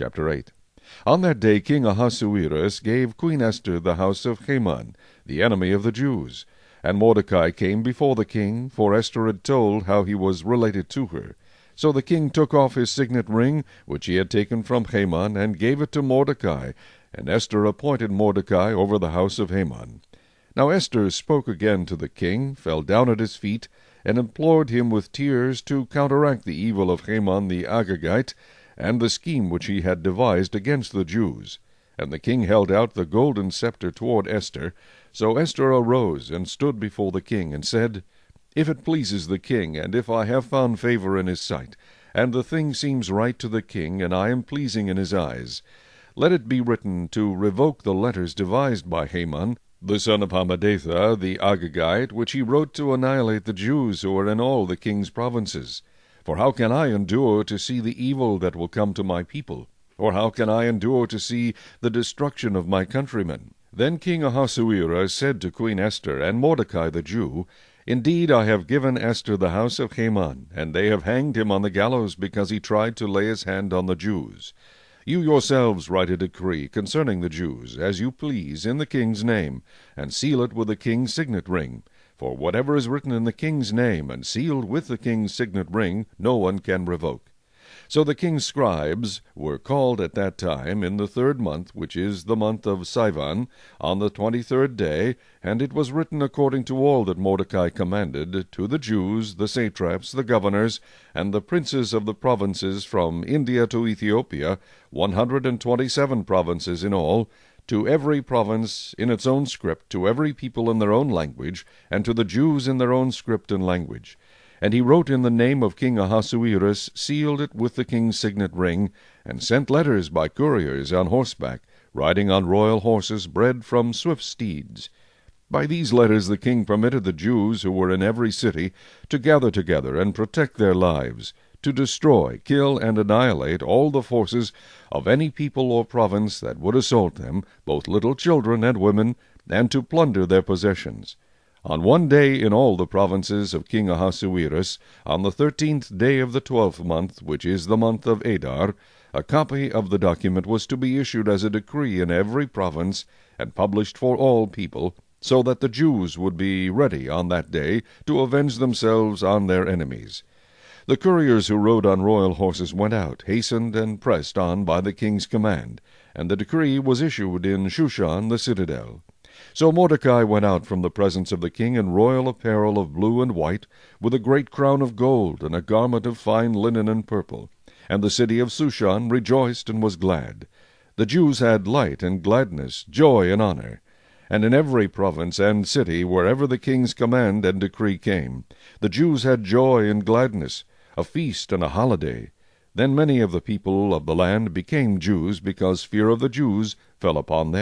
Chapter 8. On that day King Ahasuerus gave Queen Esther the house of Haman, the enemy of the Jews. And Mordecai came before the king, for Esther had told how he was related to her. So the king took off his signet ring, which he had taken from Haman, and gave it to Mordecai. And Esther appointed Mordecai over the house of Haman. Now Esther spoke again to the king, fell down at his feet, and implored him with tears to counteract the evil of Haman the Agagite, and the scheme which he had devised against the Jews. And the king held out the golden scepter toward Esther. So Esther arose, and stood before the king, and said, If it pleases the king, and if I have found favor in his sight, and the thing seems right to the king, and I am pleasing in his eyes, let it be written to revoke the letters devised by Haman, the son of Hammedatha the Agagite, which he wrote to annihilate the Jews who are in all the king's provinces. For how can I endure to see the evil that will come to my people? Or how can I endure to see the destruction of my countrymen? Then King Ahasuerus said to Queen Esther and Mordecai the Jew, Indeed, I have given Esther the house of Haman, and they have hanged him on the gallows because he tried to lay his hand on the Jews. You yourselves write a decree concerning the Jews, as you please, in the king's name, and seal it with the king's signet ring. For whatever is written in the king's name, and sealed with the king's signet ring, no one can revoke. So the king's scribes were called at that time in the 3rd month, which is the month of Sivan, on the 23rd day, and it was written according to all that Mordecai commanded, to the Jews, the satraps, the governors, and the princes of the provinces from India to Ethiopia, 127 provinces in all, to every province in its own script, to every people in their own language, and to the Jews in their own script and language. And he wrote in the name of King Ahasuerus, sealed it with the king's signet ring, and sent letters by couriers on horseback, riding on royal horses bred from swift steeds. By these letters the king permitted the Jews who were in every city to gather together and protect their lives, to destroy, kill, and annihilate all the forces of any people or province that would assault them, both little children and women, and to plunder their possessions. On one day in all the provinces of King Ahasuerus, on the 13th day of the 12th month, which is the month of Adar, a copy of the document was to be issued as a decree in every province, and published for all people, so that the Jews would be ready on that day to avenge themselves on their enemies. The couriers who rode on royal horses went out, hastened and pressed on by the king's command, and the decree was issued in Shushan the citadel. So Mordecai went out from the presence of the king in royal apparel of blue and white, with a great crown of gold, and a garment of fine linen and purple. And the city of Shushan rejoiced and was glad. The Jews had light and gladness, joy and honor. And in every province and city, wherever the king's command and decree came, the Jews had joy and gladness, a feast and a holiday. Then many of the people of the land became Jews, because fear of the Jews fell upon them.